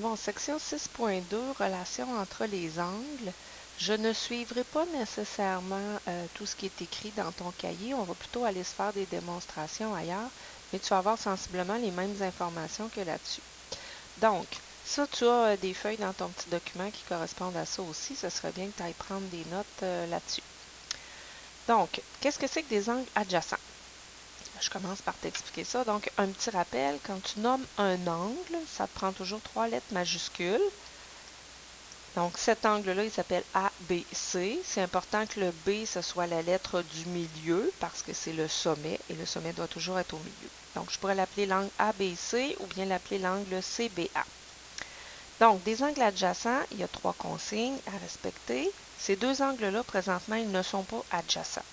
Bon, section 6.2, relation entre les angles. Je ne suivrai pas nécessairement tout ce qui est écrit dans ton cahier. On va plutôt aller se faire des démonstrations ailleurs, mais tu vas avoir sensiblement les mêmes informations que là-dessus. Donc, ça, tu as des feuilles dans ton petit document qui correspondent à ça aussi. Ce serait bien que tu ailles prendre des notes là-dessus. Donc, qu'est-ce que c'est que des angles adjacents? Je commence par t'expliquer ça. Donc, un petit rappel, quand tu nommes un angle, ça te prend toujours 3 lettres majuscules. Donc, cet angle-là, il s'appelle ABC. C'est important que le B, ce soit la lettre du milieu parce que c'est le sommet et le sommet doit toujours être au milieu. Donc, je pourrais l'appeler l'angle ABC ou bien l'appeler l'angle CBA. Donc, des angles adjacents, il y a 3 consignes à respecter. Ces deux angles-là, présentement, ils ne sont pas adjacents.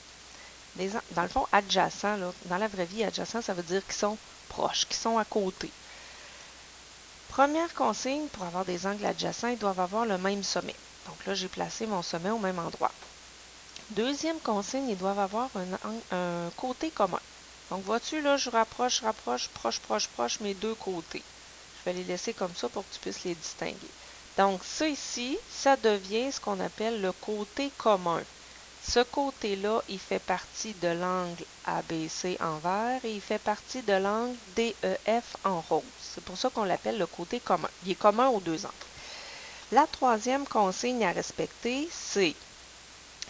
Dans le fond, adjacents, là, dans la vraie vie, adjacents, ça veut dire qu'ils sont proches, qu'ils sont à côté. Première consigne, pour avoir des angles adjacents, ils doivent avoir le même sommet. Donc là, j'ai placé mon sommet au même endroit. Deuxième consigne, ils doivent avoir un côté commun. Donc vois-tu, là, je rapproche, proche, mes deux côtés. Je vais les laisser comme ça pour que tu puisses les distinguer. Donc ça ici, ça devient ce qu'on appelle le côté commun. Ce côté-là, il fait partie de l'angle ABC en vert et il fait partie de l'angle DEF en rose. C'est pour ça qu'on l'appelle le côté commun. Il est commun aux deux angles. La troisième consigne à respecter, c'est,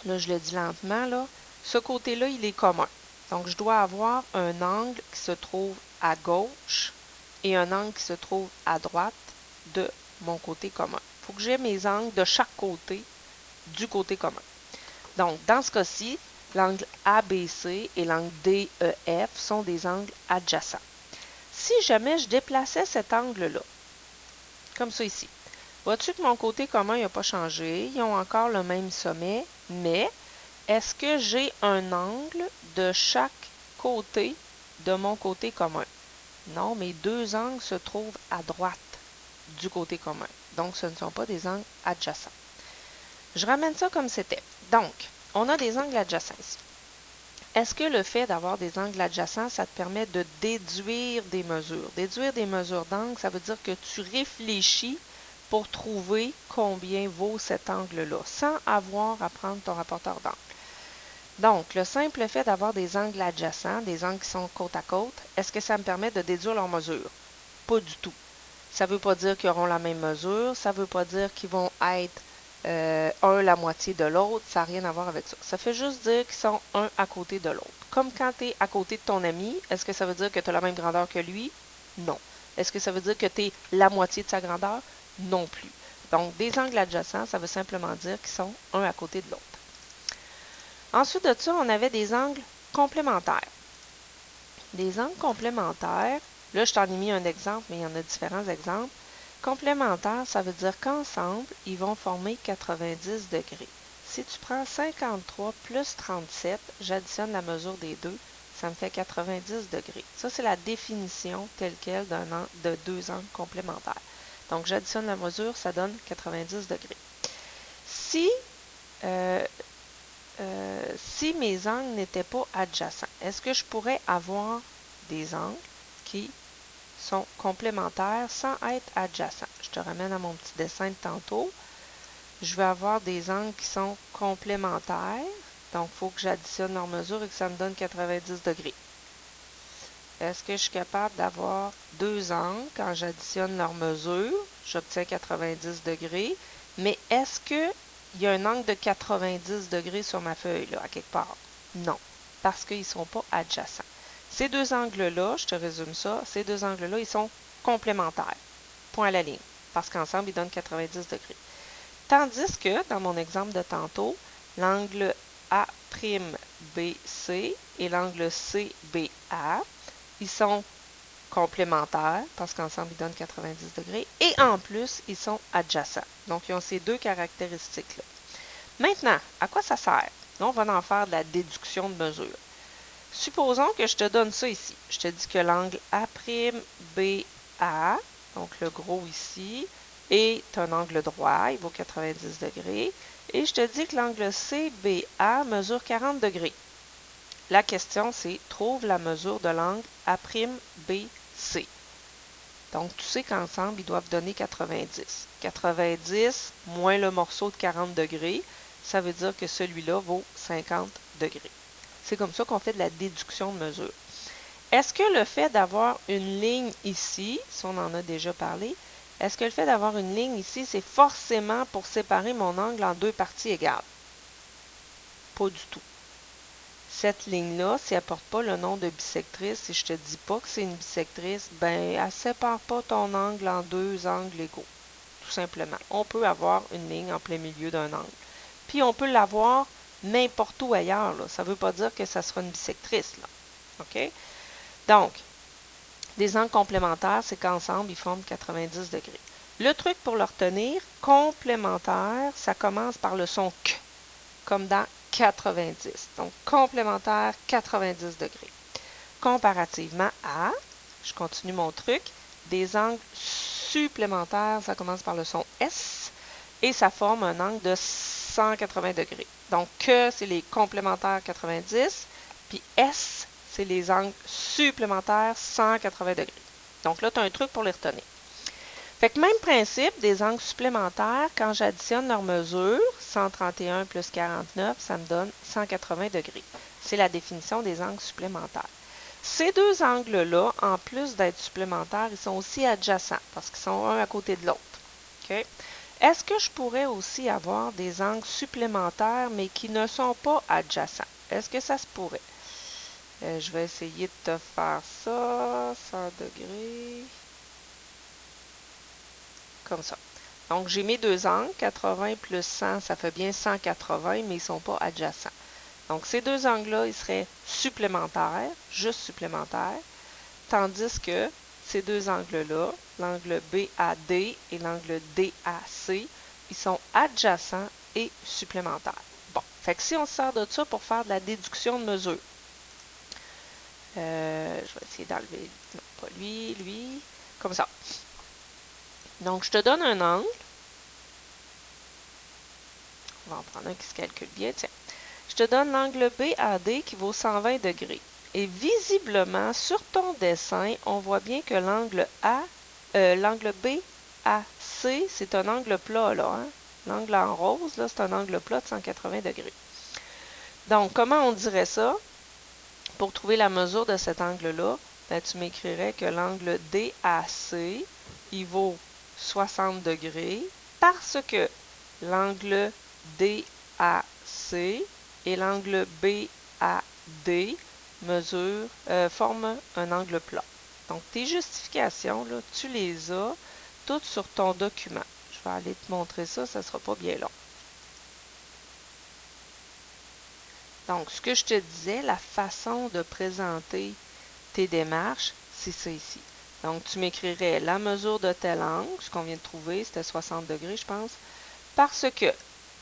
là je le dis lentement, là, ce côté-là, il est commun. Donc, je dois avoir un angle qui se trouve à gauche et un angle qui se trouve à droite de mon côté commun. Il faut que j'ai mes angles de chaque côté du côté commun. Donc, dans ce cas-ci, l'angle ABC et l'angle DEF sont des angles adjacents. Si jamais je déplaçais cet angle-là, comme ça ici, vois-tu que mon côté commun n'a pas changé? Ils ont encore le même sommet, mais est-ce que j'ai un angle de chaque côté de mon côté commun? Non, mes deux angles se trouvent à droite du côté commun. Donc, ce ne sont pas des angles adjacents. Je ramène ça comme c'était. Donc, on a des angles adjacents ici. Est-ce que le fait d'avoir des angles adjacents, ça te permet de déduire des mesures? Déduire des mesures d'angle, ça veut dire que tu réfléchis pour trouver combien vaut cet angle-là, sans avoir à prendre ton rapporteur d'angle. Donc, le simple fait d'avoir des angles adjacents, des angles qui sont côte à côte, est-ce que ça me permet de déduire leurs mesures? Pas du tout. Ça ne veut pas dire qu'ils auront la même mesure, ça ne veut pas dire qu'ils vont être un la moitié de l'autre, ça n'a rien à voir avec ça. Ça fait juste dire qu'ils sont un à côté de l'autre. Comme quand tu es à côté de ton ami, est-ce que ça veut dire que tu as la même grandeur que lui? Non. Est-ce que ça veut dire que tu es la moitié de sa grandeur? Non plus. Donc, des angles adjacents, ça veut simplement dire qu'ils sont un à côté de l'autre. Ensuite de ça, on avait des angles complémentaires. Des angles complémentaires, là, je t'en ai mis un exemple, mais il y en a différents exemples. Complémentaires, ça veut dire qu'ensemble, ils vont former 90 degrés. Si tu prends 53 plus 37, j'additionne la mesure des deux, ça me fait 90 degrés. Ça, c'est la définition telle quelle de deux angles complémentaires. Donc, j'additionne la mesure, ça donne 90 degrés. Si mes angles n'étaient pas adjacents, est-ce que je pourrais avoir des angles qui sont complémentaires sans être adjacents? Je te ramène à mon petit dessin de tantôt. Je vais avoir des angles qui sont complémentaires. Donc, il faut que j'additionne leurs mesures et que ça me donne 90 degrés. Est-ce que je suis capable d'avoir deux angles quand j'additionne leurs mesures? J'obtiens 90 degrés. Mais est-ce qu'il y a un angle de 90 degrés sur ma feuille, là, à quelque part? Non, parce qu'ils ne sont pas adjacents. Ces deux angles-là, je te résume ça, ces deux angles-là, ils sont complémentaires. Point à la ligne. Parce qu'ensemble, ils donnent 90 degrés. Tandis que, dans mon exemple de tantôt, l'angle A'BC et l'angle CBA, ils sont complémentaires parce qu'ensemble, ils donnent 90 degrés. Et en plus, ils sont adjacents. Donc, ils ont ces deux caractéristiques-là. Maintenant, à quoi ça sert? Là, on va en faire de la déduction de mesure. Supposons que je te donne ça ici. Je te dis que l'angle A'BA, donc le gros ici, est un angle droit, il vaut 90 degrés. Et je te dis que l'angle CBA mesure 40 degrés. La question, c'est trouve la mesure de l'angle A'BC. Donc, tu sais qu'ensemble, ils doivent donner 90. 90 moins le morceau de 40 degrés, ça veut dire que celui-là vaut 50 degrés. C'est comme ça qu'on fait de la déduction de mesure. Est-ce que le fait d'avoir une ligne ici, si on en a déjà parlé, est-ce que le fait d'avoir une ligne ici, c'est forcément pour séparer mon angle en deux parties égales? Pas du tout. Cette ligne-là, si elle ne porte pas le nom de bisectrice, si je ne te dis pas que c'est une bisectrice, ben, elle ne sépare pas ton angle en deux angles égaux. Tout simplement. On peut avoir une ligne en plein milieu d'un angle. Puis on peut l'avoir n'importe où ailleurs. Là. Ça ne veut pas dire que ça sera une bisectrice. Là. OK? Donc, des angles complémentaires, c'est qu'ensemble, ils forment 90 degrés. Le truc pour le retenir, complémentaire, ça commence par le son Q, comme dans 90. Donc, complémentaire, 90 degrés. Comparativement à, je continue mon truc, des angles supplémentaires, ça commence par le son S et ça forme un angle de 180 degrés. Donc, Q, c'est les complémentaires 90, puis S, c'est les angles supplémentaires 180 degrés. Donc là, tu as un truc pour les retenir. Fait que même principe, des angles supplémentaires, quand j'additionne leurs mesures, 131 plus 49, ça me donne 180 degrés. C'est la définition des angles supplémentaires. Ces deux angles-là, en plus d'être supplémentaires, ils sont aussi adjacents, parce qu'ils sont un à côté de l'autre. Okay? Est-ce que je pourrais aussi avoir des angles supplémentaires, mais qui ne sont pas adjacents? Est-ce que ça se pourrait? Je vais essayer de te faire ça, 100 degrés, comme ça. Donc, j'ai mes deux angles, 80 plus 100, ça fait bien 180, mais ils ne sont pas adjacents. Donc, ces deux angles-là, ils seraient supplémentaires, juste supplémentaires, tandis que ces deux angles-là, l'angle BAD et l'angle DAC, ils sont adjacents et supplémentaires. Bon, fait que si on se sert de ça pour faire de la déduction de mesure, je vais essayer d'enlever, non, pas lui, lui, comme ça. Donc, je te donne un angle. On va en prendre un qui se calcule bien, tiens. Je te donne l'angle BAD qui vaut 120 degrés. Et visiblement, sur ton dessin, on voit bien que l'angle BAC, c'est un angle plat, là. Hein? L'angle en rose, là, c'est un angle plat de 180 degrés. Donc, comment on dirait ça? Pour trouver la mesure de cet angle-là, ben, tu m'écrirais que l'angle DAC, il vaut 60 degrés parce que l'angle DAC et l'angle BAD forment un angle plat. Donc, tes justifications, là, tu les as toutes sur ton document. Je vais aller te montrer ça, ça ne sera pas bien long. Donc, ce que je te disais, la façon de présenter tes démarches, c'est ça ici. Donc, tu m'écrirais la mesure de tel angle, ce qu'on vient de trouver, c'était 60 degrés, je pense, parce que,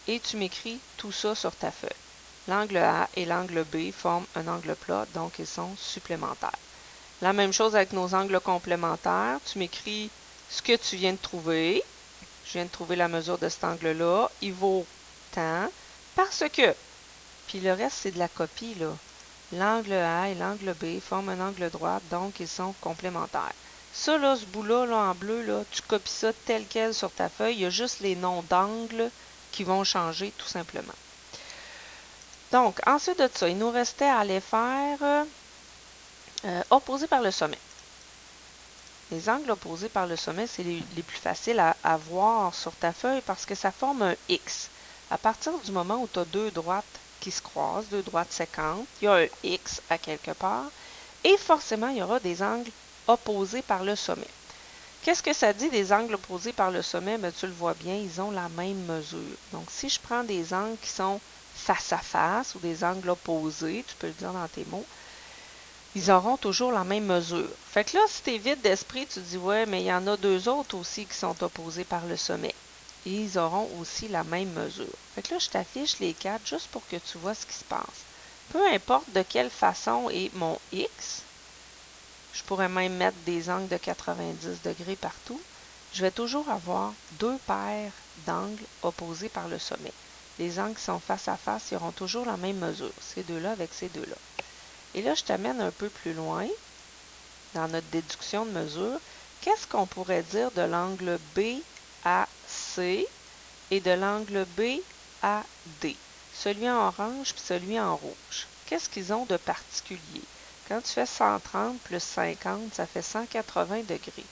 et tu m'écris tout ça sur ta feuille. L'angle A et l'angle B forment un angle plat, donc ils sont supplémentaires. La même chose avec nos angles complémentaires. Tu m'écris ce que tu viens de trouver. Je viens de trouver la mesure de cet angle-là. Il vaut tant, parce que, puis le reste, c'est de la copie, là. L'angle A et l'angle B forment un angle droit, donc ils sont complémentaires. Ça, là, ce bout-là, là, en bleu, là, tu copies ça tel quel sur ta feuille. Il y a juste les noms d'angles qui vont changer, tout simplement. Donc, ensuite de ça, il nous restait à aller faire opposés par le sommet. Les angles opposés par le sommet, c'est les plus faciles à voir sur ta feuille parce que ça forme un X. À partir du moment où tu as deux droites qui se croisent, deux droites séquentes, il y a un X à quelque part, et forcément, il y aura des angles opposés par le sommet. Qu'est-ce que ça dit des angles opposés par le sommet? Bien, tu le vois bien, ils ont la même mesure. Donc, si je prends des angles qui sont face à face ou des angles opposés, tu peux le dire dans tes mots, ils auront toujours la même mesure. Fait que là, si tu es vide d'esprit, tu te dis, ouais, mais il y en a deux autres aussi qui sont opposés par le sommet. Et ils auront aussi la même mesure. Fait que là, je t'affiche les quatre juste pour que tu vois ce qui se passe. Peu importe de quelle façon est mon X, je pourrais même mettre des angles de 90 degrés partout, je vais toujours avoir deux paires d'angles opposés par le sommet. Les angles qui sont face à face, ils auront toujours la même mesure, ces deux-là avec ces deux-là. Et là, je t'amène un peu plus loin dans notre déduction de mesure. qu'est-ce qu'on pourrait dire de l'angle BAC et de l'angle BAD? Celui en orange puis celui en rouge. Qu'est-ce qu'ils ont de particulier? Quand tu fais 130 plus 50, ça fait 180 degrés.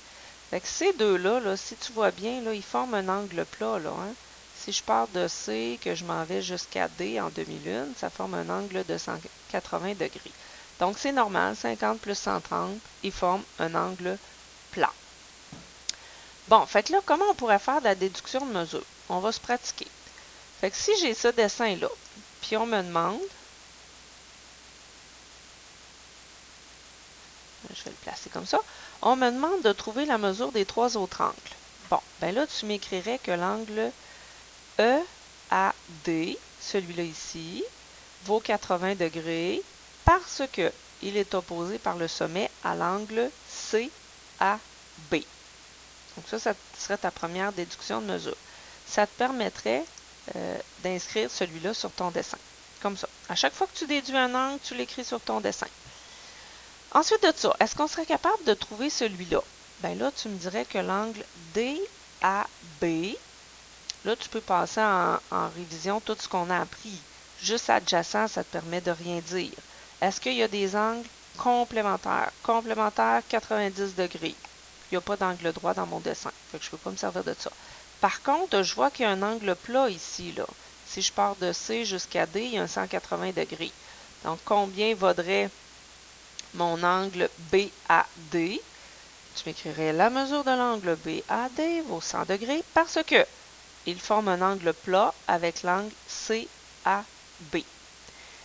Fait que ces deux-là, là, si tu vois bien, là, ils forment un angle plat, là, hein? Si je pars de C, que je m'en vais jusqu'à D en demi-lune, ça forme un angle de 180 degrés. Donc, c'est normal, 50 plus 130, ils forment un angle plat. Bon, fait que là, comment on pourrait faire de la déduction de mesure? On va se pratiquer. Fait que si j'ai ce dessin-là, puis on me demande, je vais le placer comme ça, on me demande de trouver la mesure des trois autres angles. Bon, ben là, tu m'écrirais que l'angle EAD, celui-là ici, vaut 80 degrés parce que il est opposé par le sommet à l'angle CAB. Donc ça serait ta première déduction de mesure. Ça te permettrait d'inscrire celui-là sur ton dessin. Comme ça. À chaque fois que tu déduis un angle, tu l'écris sur ton dessin. Ensuite de ça, est-ce qu'on serait capable de trouver celui-là? Bien là, tu me dirais que l'angle DAB, là, tu peux passer en révision tout ce qu'on a appris. Juste adjacent, ça te permet de rien dire. Est-ce qu'il y a des angles complémentaires? Complémentaires, 90 degrés. Il n'y a pas d'angle droit dans mon dessin. Fait que je ne peux pas me servir de ça. Par contre, je vois qu'il y a un angle plat ici, là. Si je pars de C jusqu'à D, il y a un 180 degrés. Donc, combien vaudrait mon angle BAD? Tu m'écrirais la mesure de l'angle BAD vaut 100 degrés parce que il forme un angle plat avec l'angle CAB.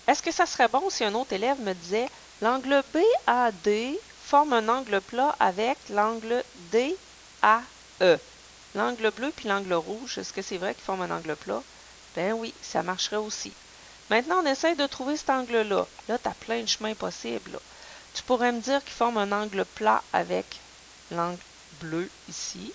Est-ce que ça serait bon si un autre élève me disait l'angle BAD forme un angle plat avec l'angle DAE? L'angle bleu puis l'angle rouge, est-ce que c'est vrai qu'ils forment un angle plat? Ben oui, ça marcherait aussi. Maintenant, on essaie de trouver cet angle-là. Là, tu as plein de chemins possibles. Là. Tu pourrais me dire qu'il forme un angle plat avec l'angle bleu ici.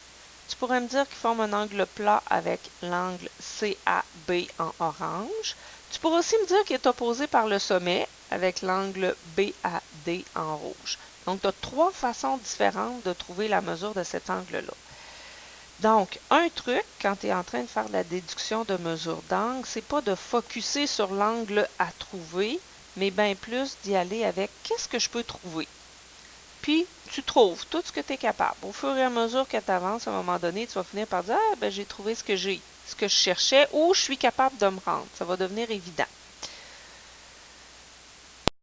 Tu pourrais me dire qu'il forme un angle plat avec l'angle CAB en orange. Tu pourrais aussi me dire qu'il est opposé par le sommet avec l'angle BAD en rouge. Donc, tu as trois façons différentes de trouver la mesure de cet angle-là. Donc, un truc, quand tu es en train de faire de la déduction de mesure d'angle, c'est pas de focusser sur l'angle à trouver, mais bien plus d'y aller avec qu'est-ce que je peux trouver. Puis, tu trouves tout ce que tu es capable. Au fur et à mesure que tu avances, à un moment donné, tu vas finir par dire « Ah, ben j'ai trouvé ce que je cherchais ou je suis capable de me rendre. » Ça va devenir évident.